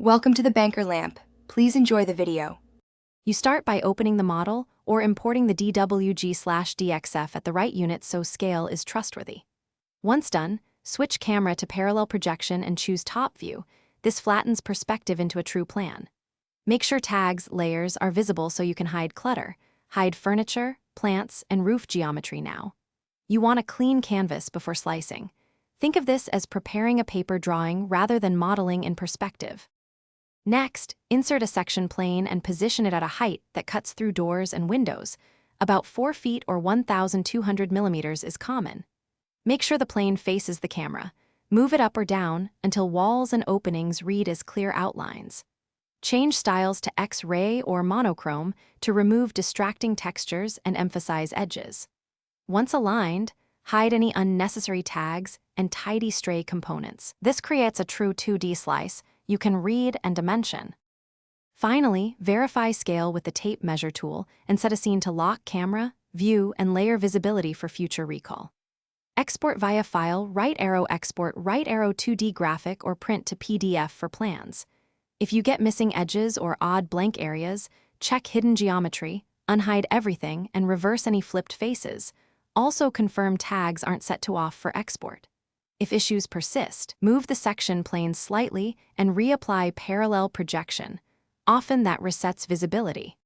Welcome to the Banker Lamp. Please enjoy the video. You start by opening the model or importing the DWG/DXF at the right unit so scale is trustworthy. Once done, switch camera to parallel projection and choose top view. This flattens perspective into a true plan. Make sure tags, layers are visible so you can hide clutter. Hide furniture, plants, and roof geometry now. You want a clean canvas before slicing. Think of this as preparing a paper drawing rather than modeling in perspective. Next, insert a section plane and position it at a height that cuts through doors and windows. About 4 feet or 1,200 millimeters is common. Make sure the plane faces the camera. Move it up or down until walls and openings read as clear outlines. Change styles to X-ray or monochrome to remove distracting textures and emphasize edges. Once aligned, hide any unnecessary tags and tidy stray components. This creates a true 2D slice you can read and dimension. Finally, verify scale with the tape measure tool and set a scene to lock camera, view, and layer visibility for future recall. Export via File, right arrow Export, right arrow 2D graphic or print to PDF for plans. If you get missing edges or odd blank areas, check hidden geometry, unhide everything, and reverse any flipped faces. Also confirm tags aren't set to off for export. If issues persist, move the section plane slightly and reapply parallel projection. Often that resets visibility.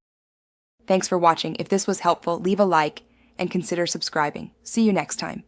Thanks for watching. If this was helpful, leave a like and consider subscribing. See you next time.